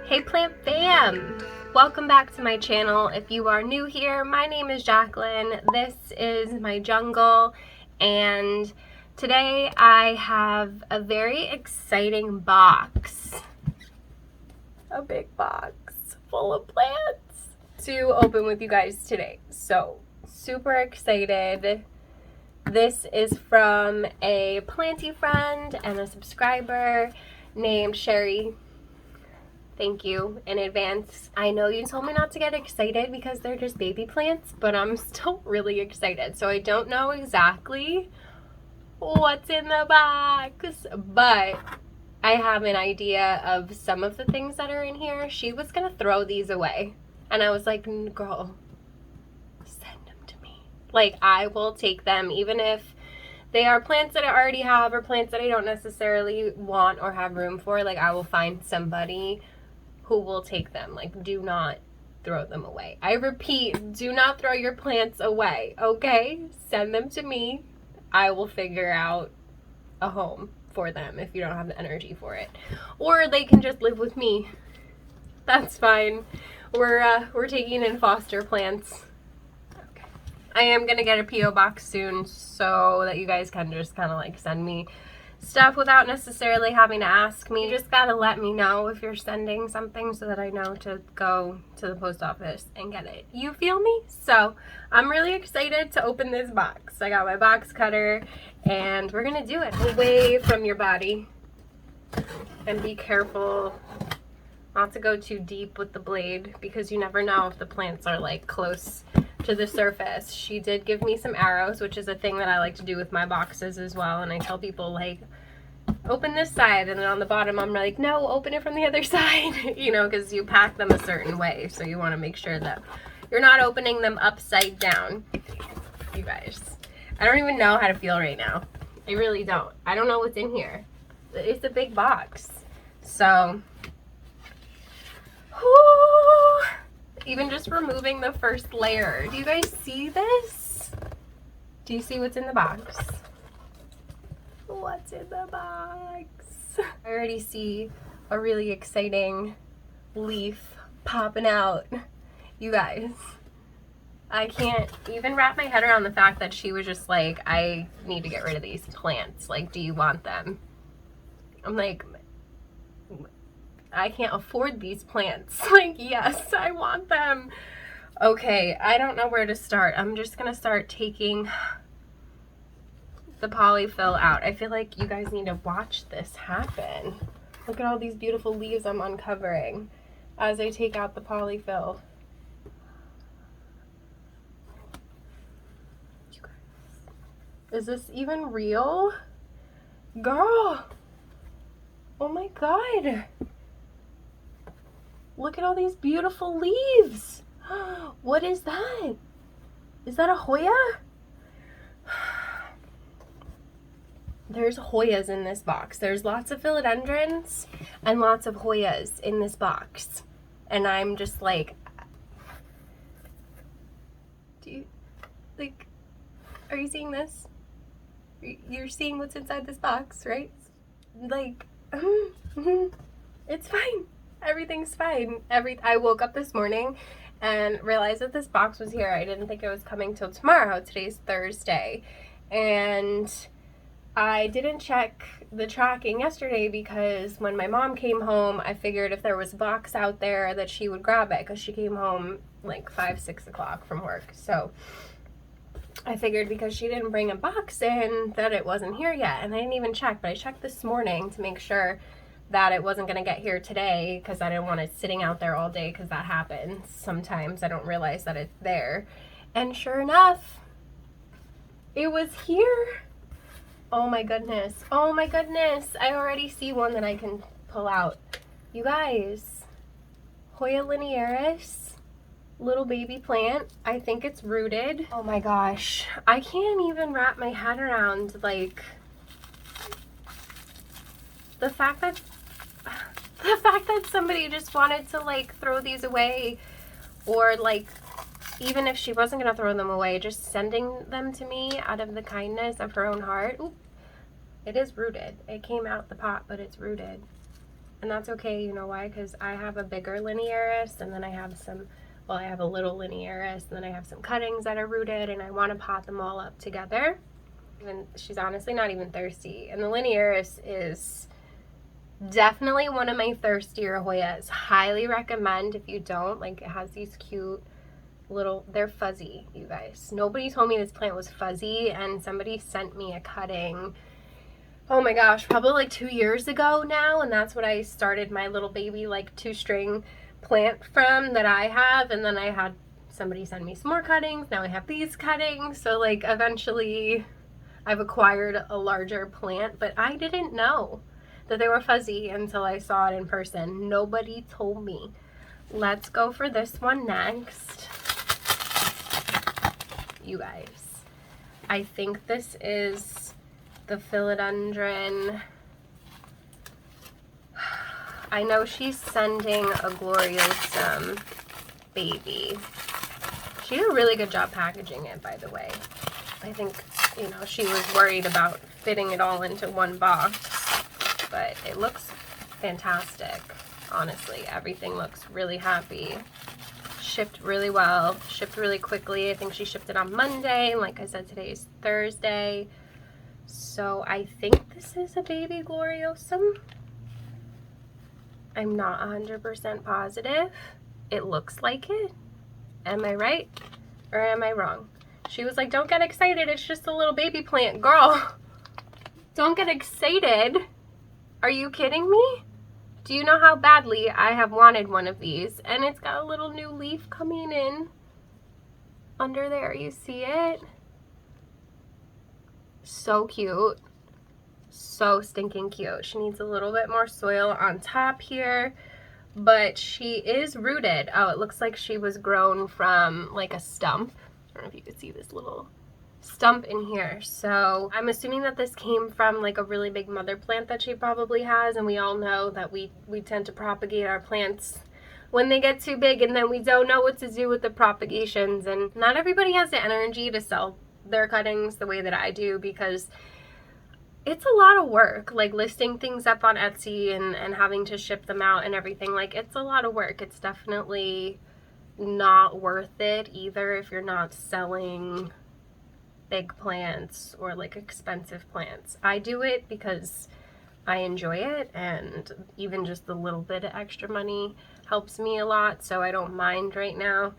Hey plant fam! Welcome back to my channel. If you are new here, my name is Jacqueline. This is my jungle, and today I have a very exciting box. A big box full of plants to open with you guys today. So, super excited. This is from a planty friend and a subscriber named Sherry. Thank you in advance. I know you told me not to get excited because they're just baby plants, but I'm still really excited. So I don't know exactly what's in the box, but I have an idea of some of the things that are in here. She was gonna throw these away, and I was like, girl, send them to me. Like, I will take them, even if they are plants that I already have or plants that I don't necessarily want or have room for. Like, I will find somebody who will take them. Like, do not throw them away. I repeat, do not throw your plants away, okay? Send them to me. I will figure out a home for them if you don't have the energy for it. Or they can just live with me. That's fine. We're taking in foster plants. Okay. I am gonna get a P.O. box soon so that you guys can just kind of like send me stuff without necessarily having to ask me. You just gotta let me know if you're sending something so that I know to go to the post office and get it. You feel me? So I'm really excited to open this box. I got my box cutter and we're gonna do it. Away from your body, and be careful not to go too deep with the blade because you never know if the plants are like close to the surface. She did give me some arrows, which is a thing that I like to do with my boxes as well, and I tell people, like, open this side, and then on the bottom I'm like, no, open it from the other side, you know, because you pack them a certain way, so you want to make sure that you're not opening them upside down. You guys, I don't even know how to feel right now. I really don't. I don't know what's in here. It's a big box, so whoo. Even just removing the first layer. Do you guys see this? Do you see what's in the box? What's in the box? I already see a really exciting leaf popping out. You guys, I can't even wrap my head around the fact that she was just like, I need to get rid of these plants. Like, do you want them? I'm like, I can't afford these plants. Like, yes, I want them. Okay, I don't know where to start. I'm just gonna start taking the polyfill out. I feel like you guys need to watch this happen. Look at all these beautiful leaves I'm uncovering as I take out the polyfill. You guys, is this even real? Girl! Oh my god! Look at all these beautiful leaves. What is that? Is that a Hoya? There's Hoyas in this box. There's lots of philodendrons and lots of Hoyas in this box. And I'm just like, do you, like, are you seeing this? You're seeing what's inside this box, right? Like, it's fine. Everything's fine. I woke up this morning and realized that this box was here. I didn't think it was coming till tomorrow. Today's Thursday. And I didn't check the tracking yesterday because when my mom came home, I figured if there was a box out there that she would grab it because she came home like 5, 6 o'clock from work. So I figured because she didn't bring a box in that it wasn't here yet. And I didn't even check, but I checked this morning to make sure that it wasn't going to get here today because I didn't want it sitting out there all day because that happens. Sometimes I don't realize that it's there. And sure enough, it was here. Oh my goodness. Oh my goodness. I already see one that I can pull out. You guys, Hoya linearis, little baby plant. I think it's rooted. Oh my gosh. I can't even wrap my head around, like, the fact that somebody just wanted to like throw these away, or like even if she wasn't gonna throw them away, just sending them to me out of the kindness of her own heart. Oop, it is rooted. It came out the pot, but it's rooted. And that's okay, you know why? Because I have a bigger linearis, and then I have some, well, I have a little linearis, and then I have some cuttings that are rooted, and I want to pot them all up together. And she's honestly not even thirsty. And the linearis is definitely one of my thirstier Hoyas. Highly recommend if you don't. Like, it has these cute little, they're fuzzy, you guys. Nobody told me this plant was fuzzy, and somebody sent me a cutting, oh my gosh, probably like 2 years ago now, and that's what I started my little baby like 2-string plant from that I have. And then I had somebody send me some more cuttings. Now I have these cuttings. So like eventually I've acquired a larger plant, but I didn't know that they were fuzzy until I saw it in person. Nobody told me. Let's go for this one next. You guys, I think this is the Philodendron. I know she's sending a Gloriosum baby. She did a really good job packaging it, by the way. I think, you know, she was worried about fitting it all into one box, but it looks fantastic. Honestly, everything looks really happy. Shipped really well, shipped really quickly. I think she shipped it on Monday. Like I said, today is Thursday. So I think this is a baby Gloriosum. I'm not 100% positive. It looks like it. Am I right or am I wrong? She was like, don't get excited. It's just a little baby plant. Girl, don't get excited. Are you kidding me? Do you know how badly I have wanted one of these? And it's got a little new leaf coming in under there. You see it? So cute. So stinking cute. She needs a little bit more soil on top here, but she is rooted. Oh, it looks like she was grown from like a stump. I don't know if you can see this little stump in here. So I'm assuming that this came from like a really big mother plant that she probably has, and we all know that we tend to propagate our plants when they get too big, and then we don't know what to do with the propagations. And not everybody has the energy to sell their cuttings the way that I do, because it's a lot of work, like listing things up on Etsy and having to ship them out and everything. Like, it's a lot of work. It's definitely not worth it either if you're not selling big plants or like expensive plants. I do it because I enjoy it, and even just the little bit of extra money helps me a lot, so I don't mind right now.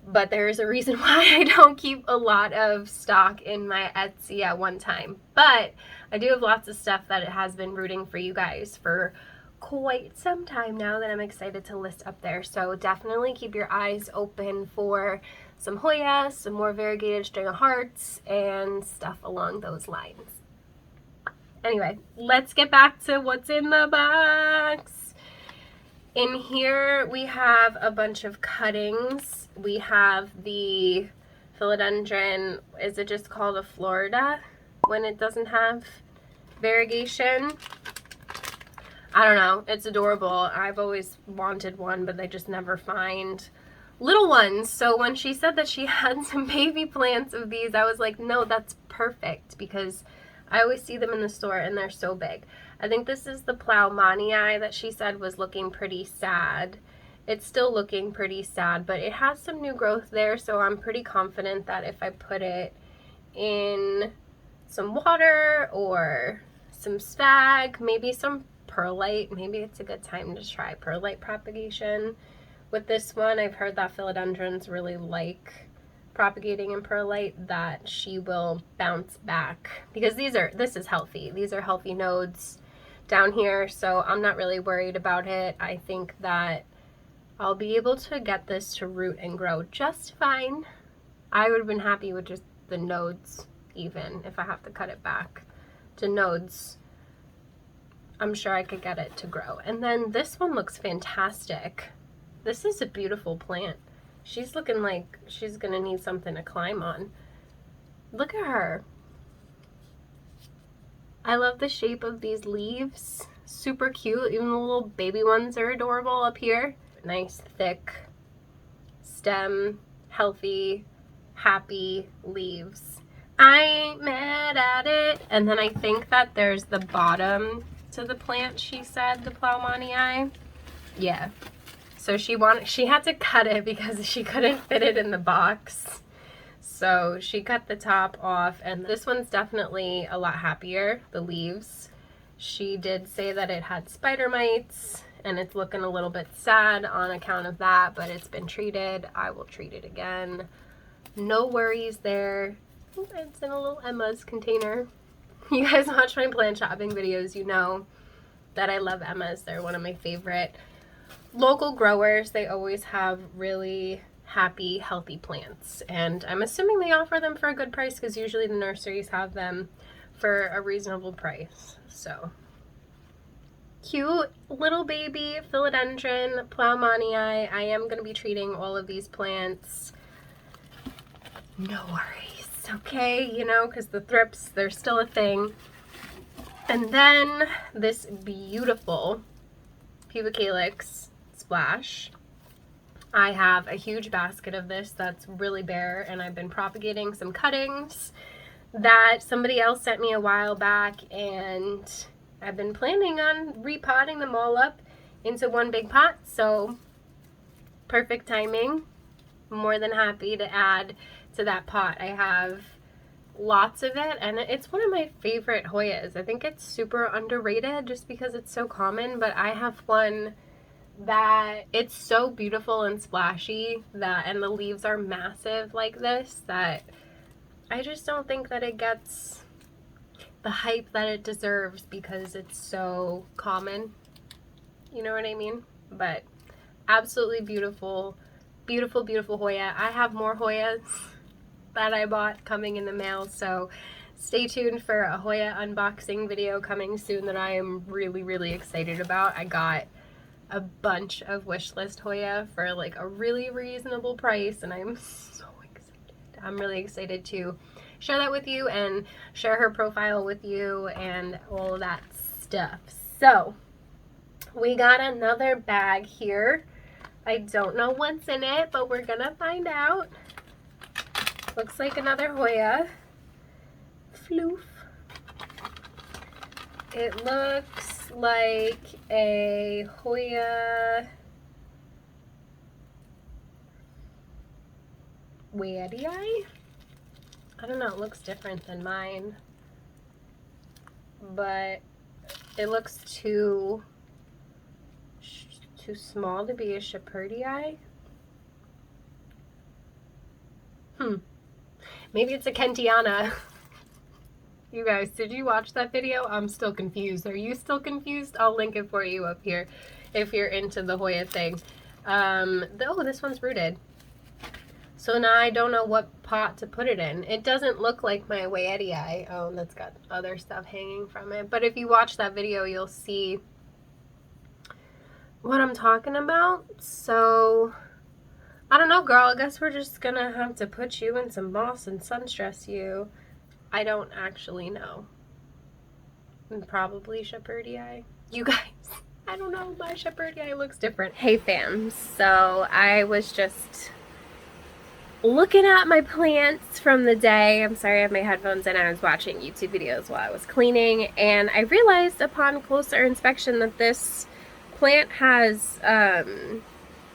But there's a reason why I don't keep a lot of stock in my Etsy at one time. But I do have lots of stuff that it has been rooting for you guys for quite some time now that I'm excited to list up there. So definitely keep your eyes open for some Hoya, some more variegated string of hearts, and stuff along those lines. Anyway, let's get back to what's in the box. In here we have a bunch of cuttings. We have the Philodendron, is it just called a Florida when it doesn't have variegation? I don't know, it's adorable. I've always wanted one, but they just never find little ones. So when she said that she had some baby plants of these, I was like, no, that's perfect, because I always see them in the store and they're so big. I think this is the Ploumanii that she said was looking pretty sad. It's still looking pretty sad, but it has some new growth there, so I'm pretty confident that if I put it in some water or some spag, maybe some perlite, maybe it's a good time to try perlite propagation with this one. I've heard that philodendrons really like propagating in perlite, that she will bounce back, because this is healthy. These are healthy nodes down here, so I'm not really worried about it. I think that I'll be able to get this to root and grow just fine. I would have been happy with just the nodes, even if I have to cut it back to nodes. I'm sure I could get it to grow. And then this one looks fantastic. This is a beautiful plant. She's looking like she's gonna need something to climb on. Look at her. I love the shape of these leaves. Super cute. Even the little baby ones are adorable up here. Nice thick stem, healthy, happy leaves. I ain't mad at it. And then I think that there's the bottom to the plant, she said, the Plowmonii. Yeah. So she had to cut it because she couldn't fit it in the box. So she cut the top off, and this one's definitely a lot happier, the leaves. She did say that it had spider mites, and it's looking a little bit sad on account of that, but it's been treated. I will treat it again. No worries there. It's in a little Emma's container. You guys watch my plant shopping videos, you know that I love Emma's. They're one of my favorite local growers. They always have really happy, healthy plants, and I'm assuming they offer them for a good price because usually the nurseries have them for a reasonable price. So cute little baby Philodendron Plowmonii. I am going to be treating all of these plants. No worries, okay, you know, because the thrips, they're still a thing. And then this beautiful Pubicalyx splash. I have a huge basket of this that's really bare, and I've been propagating some cuttings that somebody else sent me a while back, and I've been planning on repotting them all up into one big pot, so perfect timing. More than happy to add to that pot. I have lots of it, and it's one of my favorite Hoyas. I think it's super underrated just because it's so common, but I have one that it's so beautiful and splashy that, and the leaves are massive like this, that I just don't think that it gets the hype that it deserves because it's so common. You know what I mean? But absolutely beautiful, beautiful, beautiful Hoya. I have more Hoyas that I bought coming in the mail, so stay tuned for a Hoya unboxing video coming soon that I am really, really excited about. I got a bunch of wishlist Hoya for like a really reasonable price, and I'm so excited. I'm really excited to share that with you and share her profile with you and all of that stuff. So we got another bag here. I don't know what's in it, but we're gonna find out. Looks like another Hoya. Floof. It looks like a Hoya Wiekurt. I don't know, it looks different than mine, but it looks too small to be a Shepherdii. Maybe it's a Kentiana. You guys, did you watch that video? I'm still confused. Are you still confused? I'll link it for you up here if you're into the Hoya thing. Oh, this one's rooted. So now I don't know what pot to put it in. It doesn't look like my Wiekurt. Oh, that's got other stuff hanging from it. But if you watch that video, you'll see what I'm talking about. So I don't know, girl. I guess we're just gonna have to put you in some moss and sun stress you. I don't actually know. And probably Shepherdii. You guys, I don't know. My Shepherdii looks different. Hey fam, so I was just looking at my plants from the day. I'm sorry I have my headphones in. I was watching YouTube videos while I was cleaning, and I realized upon closer inspection that this plant has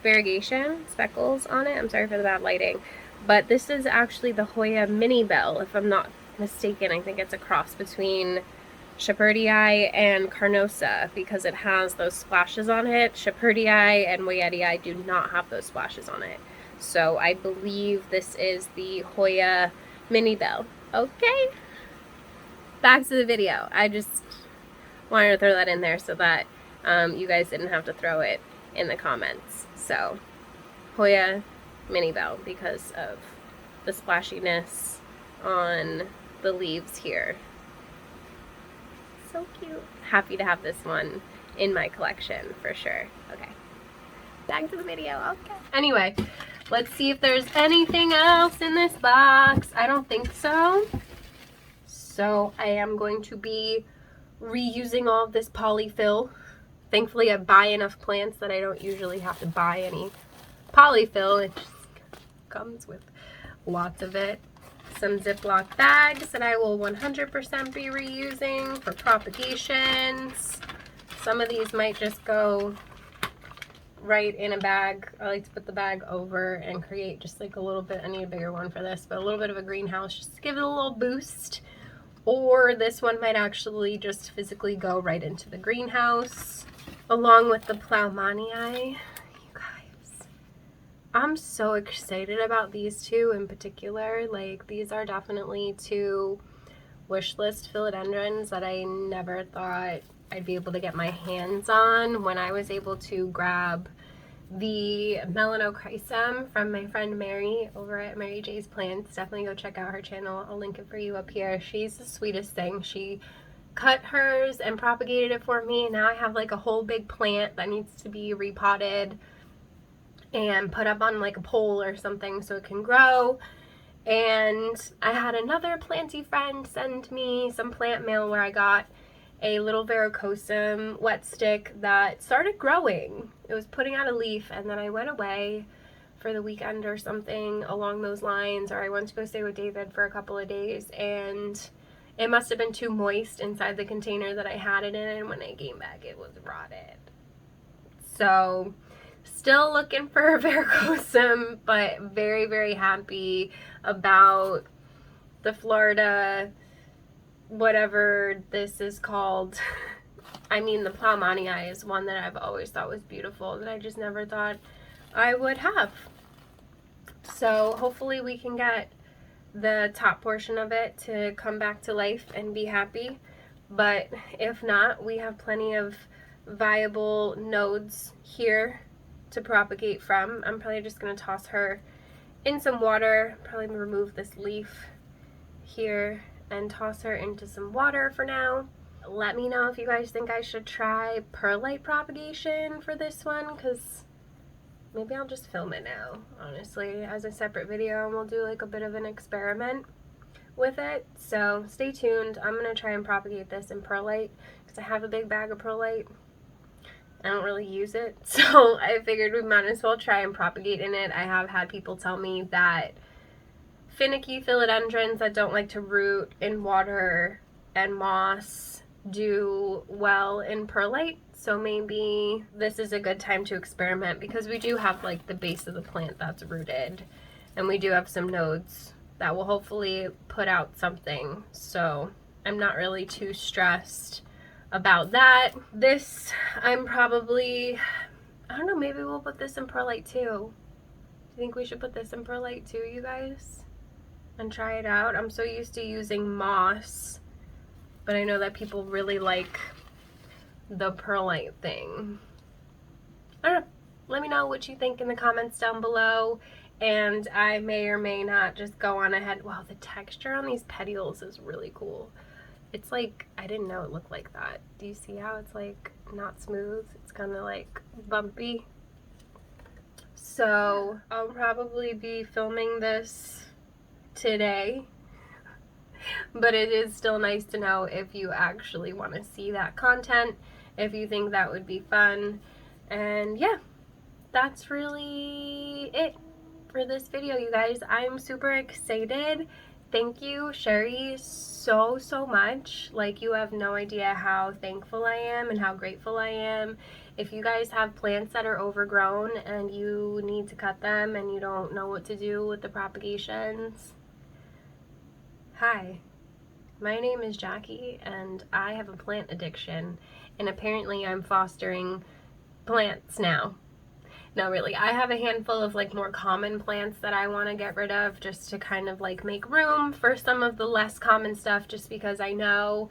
variegation speckles on it. I'm sorry for the bad lighting, but this is actually the Hoya Mini Bell, if I'm not mistaken. I think it's a cross between Shepherdii and Carnosa because it has those splashes on it. Shepherdii and Wiekurt do not have those splashes on it. So I believe this is the Hoya Mini Bell. Okay, back to the video. I just wanted to throw that in there so that you guys didn't have to throw it in the comments. So Hoya Mini Bell because of the splashiness on the leaves here. So cute. Happy to have this one in my collection for sure. Okay, back to the video. Okay. Anyway, let's see if there's anything else in this box. I don't think so. So I am going to be reusing all of this polyfill. Thankfully, I buy enough plants that I don't usually have to buy any polyfill. It just comes with lots of it. Some Ziploc bags that I will 100% be reusing for propagations. Some of these might just go right in a bag. I like to put the bag over and create just like a little bit, I need a bigger one for this, but a little bit of a greenhouse just to give it a little boost. Or this one might actually just physically go right into the greenhouse along with the Plowmanii. You guys, I'm so excited about these two in particular. Like, these are definitely two wish list philodendrons that I never thought I'd be able to get my hands on when I was able to grab the Melanochrysum from my friend Mary over at Mary J's Plants. Definitely go check out her channel. I'll link it for you up here. She's the sweetest thing. She cut hers and propagated it for me, and now I have like a whole big plant that needs to be repotted and put up on like a pole or something so it can grow. And I had another planty friend send me some plant mail where I got a little varicosum wet stick that started growing. It was putting out a leaf, and then I went away for the weekend or something along those lines, or I went to go stay with David for a couple of days, and it must have been too moist inside the container that I had it in, and when I came back it was rotted. So still looking for a varicosum, but very, very happy about the Florida whatever this is called. I mean, the Plowmanii is one that I've always thought was beautiful that I just never thought I would have. So hopefully we can get the top portion of it to come back to life and be happy. But if not, we have plenty of viable nodes here to propagate from. I'm probably just going to toss her in some water, probably remove this leaf here and toss her into some water for now. Let me know if you guys think I should try perlite propagation for this one, because maybe I'll just film it now, honestly, as a separate video, and we'll do like a bit of an experiment with it. So stay tuned. I'm going to try and propagate this in perlite because I have a big bag of perlite. I don't really use it, so I figured we might as well try and propagate in it. I have had people tell me that finicky philodendrons that don't like to root in water and moss do well in perlite, so maybe this is a good time to experiment, because we do have like the base of the plant that's rooted, and we do have some nodes that will hopefully put out something, so I'm not really too stressed about that. This, I'm probably, I don't know, maybe we'll put this in perlite too. Do you think we should put this in perlite too, you guys? And try it out. I'm so used to using moss, but I know that people really like the perlite thing. I don't know. Let me know what you think in the comments down below, and I may or may not just go on ahead. Wow, the texture on these petioles is really cool. It's like, I didn't know it looked like that. Do you see how it's like not smooth? It's kind of like bumpy. So I'll probably be filming this today, but it is still nice to know if you actually want to see that content, if you think that would be fun. And yeah, that's really it for this video, you guys. I'm super excited. Thank you, Sherry, so much. Like, you have no idea how thankful I am and how grateful I am. If you guys have plants that are overgrown and you need to cut them and you don't know what to do with the propagations, hi, my name is Jackie and I have a plant addiction, and apparently I'm fostering plants now. No, really, I have a handful of like more common plants that I want to get rid of just to kind of like make room for some of the less common stuff, just because I know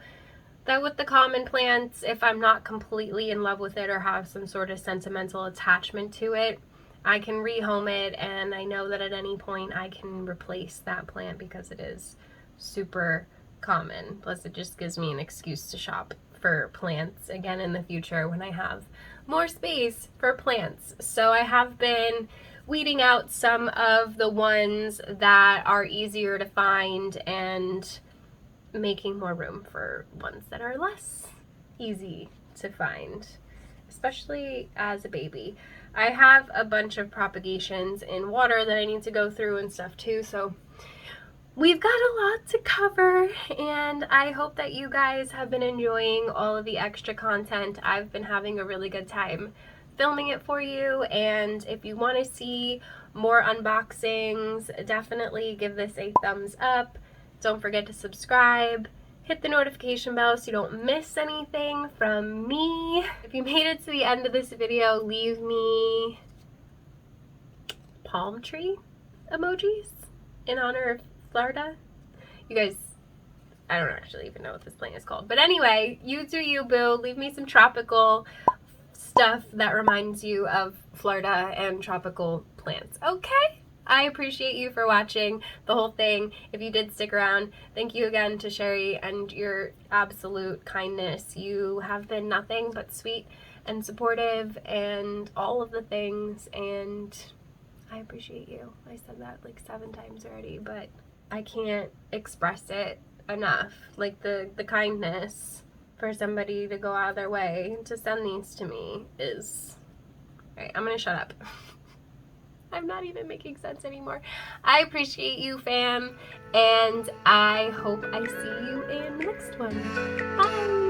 that with the common plants, if I'm not completely in love with it or have some sort of sentimental attachment to it, I can rehome it, and I know that at any point I can replace that plant because it is super common. Plus it just gives me an excuse to shop for plants again in the future when I have more space for plants. So I have been weeding out some of the ones that are easier to find and making more room for ones that are less easy to find, especially as a baby. I have a bunch of propagations in water that I need to go through and stuff too, so we've got a lot to cover, and I hope that you guys have been enjoying all of the extra content. I've been having a really good time filming it for you, and if you want to see more unboxings, definitely give this a thumbs up. Don't forget to subscribe. Hit the notification bell so you don't miss anything from me. If you made it to the end of this video, leave me palm tree emojis in honor of Florida. You guys, I don't actually even know what this plant is called. But anyway, you do you, boo. Leave me some tropical stuff that reminds you of Florida and tropical plants. Okay? I appreciate you for watching the whole thing. If you did stick around, thank you again to Sherry and your absolute kindness. You have been nothing but sweet and supportive and all of the things, and I appreciate you. I said that like 7 times already, but I can't express it enough. Like the kindness for somebody to go out of their way to send these to me is... Alright, I'm gonna shut up. I'm not even making sense anymore. I appreciate you, fam, and I hope I see you in the next one. Bye!